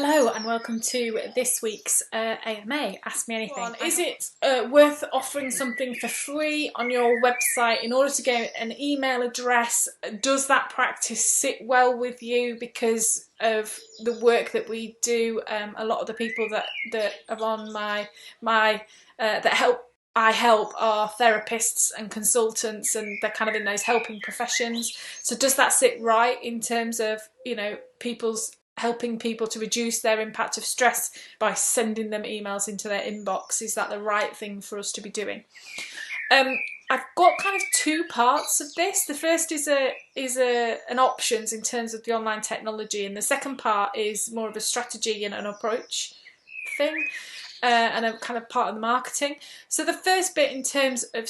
Hello and welcome to this week's AMA, Ask Me Anything. Is it worth offering something for free on your website in order to get an email address? Does that practice sit well with you because of the work that we do? A lot of the people that are on I help are therapists and consultants, and they're kind of in those helping professions. So does that sit right in terms of, people's helping people to reduce their impact of stress by sending them emails into their inbox? Is that the right thing for us to be doing? I've got kind of two parts of this. The first is an options in terms of the online technology, and the second part is more of a strategy and an approach thing, and a kind of part of the marketing. So the first bit in terms of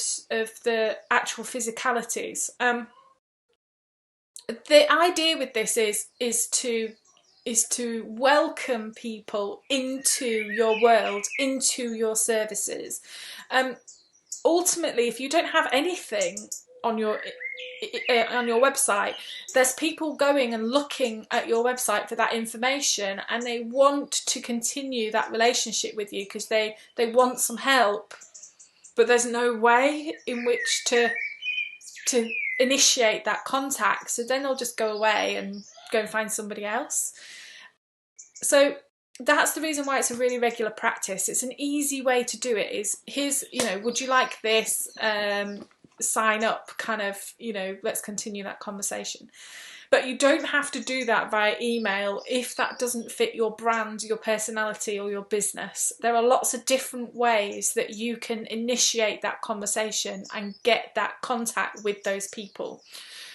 the actual physicalities, the idea with this is to welcome people into your world, into your services. Ultimately, if you don't have anything on your website, there's people going and looking at your website for that information, and they want to continue that relationship with you because they want some help, but there's no way in which to initiate that contact, so then they'll just go away and go and find somebody else. So that's the reason why it's a really regular practice. It's an easy way to do it. Is here's, would you like this? Sign up, kind of, let's continue that conversation. But you don't have to do that via email if that doesn't fit your brand, your personality, or your business. There are lots of different ways that you can initiate that conversation and get that contact with those people.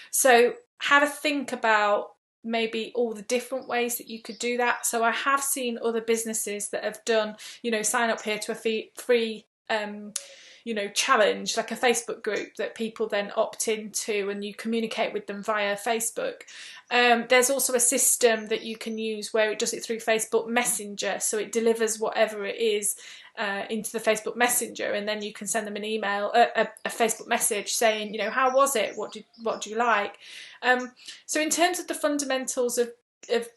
So have a think about maybe all the different ways that you could do that. So I have seen other businesses that have done, sign up here to a free challenge, like a Facebook group that people then opt into, and you communicate with them via Facebook. There's also a system that you can use where it does it through Facebook Messenger, so it delivers whatever it is into the Facebook Messenger, and then you can send them an email, a Facebook message saying, how was it? What do you like? So in terms of the fundamentals of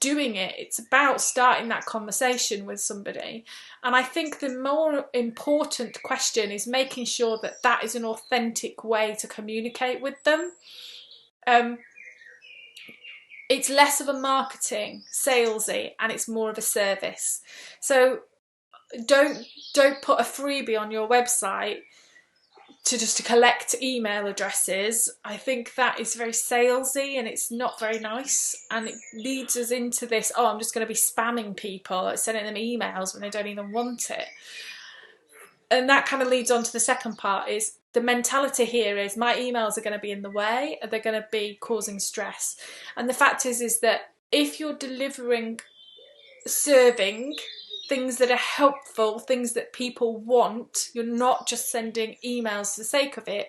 doing it, it's about starting that conversation with somebody. And I think the more important question is making sure that that is an authentic way to communicate with them. It's less of a marketing, salesy, and it's more of a service. So don't put a freebie on your website to collect email addresses. I think that is very salesy and it's not very nice, and it leads us into this, I'm just going to be spamming people, sending them emails when they don't even want it. And that kind of leads on to the second part, is the mentality here is my emails are going to be in the way, they're going to be causing stress. And the fact is that if you're serving things that are helpful, things that people want, you're not just sending emails for the sake of it,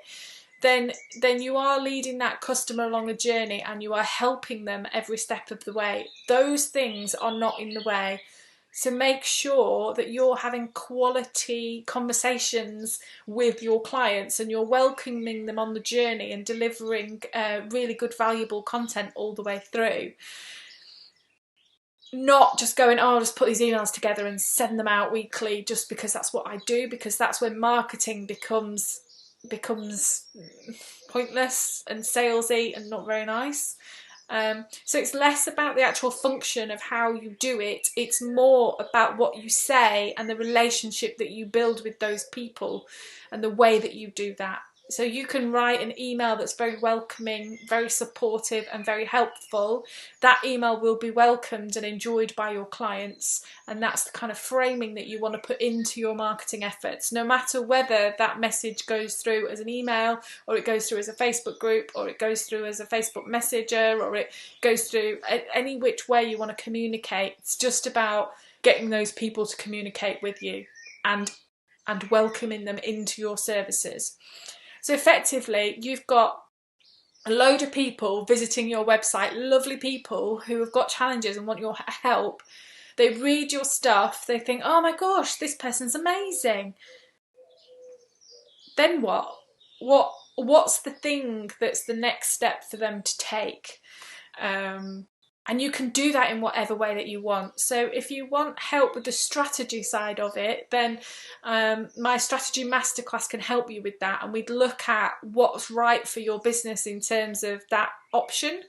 then you are leading that customer along a journey and you are helping them every step of the way. Those things are not in the way. So make sure that you're having quality conversations with your clients and you're welcoming them on the journey and delivering really good, valuable content all the way through. Not just going, I'll just put these emails together and send them out weekly just because that's what I do, because that's when marketing becomes pointless and salesy and not very nice. So it's less about the actual function of how you do it, it's more about what you say and the relationship that you build with those people and the way that you do that. So you can write an email that's very welcoming, very supportive and very helpful. That email will be welcomed and enjoyed by your clients, and that's the kind of framing that you want to put into your marketing efforts, no matter whether that message goes through as an email or it goes through as a Facebook group or it goes through as a Facebook Messenger or it goes through any which way you want to communicate. It's just about getting those people to communicate with you and welcoming them into your services. So effectively, you've got a load of people visiting your website, lovely people who have got challenges and want your help. They read your stuff, they think, oh my gosh, this person's amazing. Then what? What's the thing that's the next step for them to take? And you can do that in whatever way that you want. So if you want help with the strategy side of it, then my strategy masterclass can help you with that. And we'd look at what's right for your business in terms of that option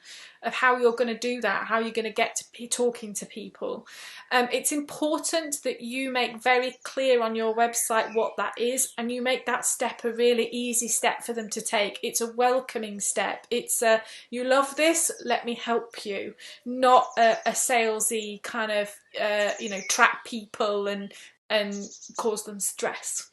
of how you're going to do that, how you're going to get to be talking to people. It's important that you make very clear on your website what that is, and you make that step a really easy step for them to take. It's a welcoming step. It's a, you love this, let me help you, not a salesy kind of, trap people and cause them stress.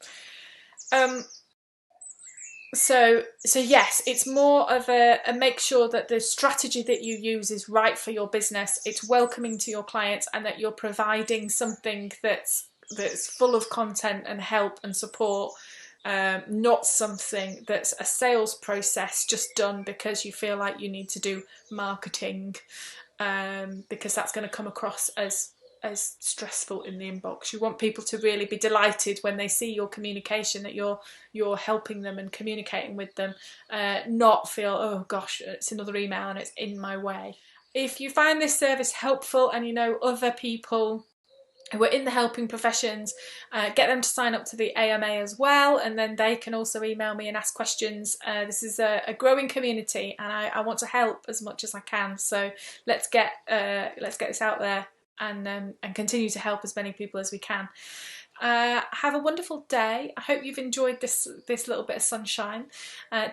So yes, it's more of a make sure that the strategy that you use is right for your business, it's welcoming to your clients, and that you're providing something that's full of content and help and support, not something that's a sales process just done because you feel like you need to do marketing, because that's going to come across as stressful in the inbox. You want people to really be delighted when they see your communication, that you're helping them and communicating with them, not feel, oh gosh, it's another email and it's in my way. If you find this service helpful and you know other people who are in the helping professions, get them to sign up to the AMA as well, and then they can also email me and ask questions. This is a growing community, and I want to help as much as I can. So let's get this out there and continue to help as many people as we can. Have a wonderful day. I hope you've enjoyed this little bit of sunshine.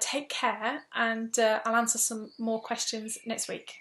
Take care, and I'll answer some more questions next week.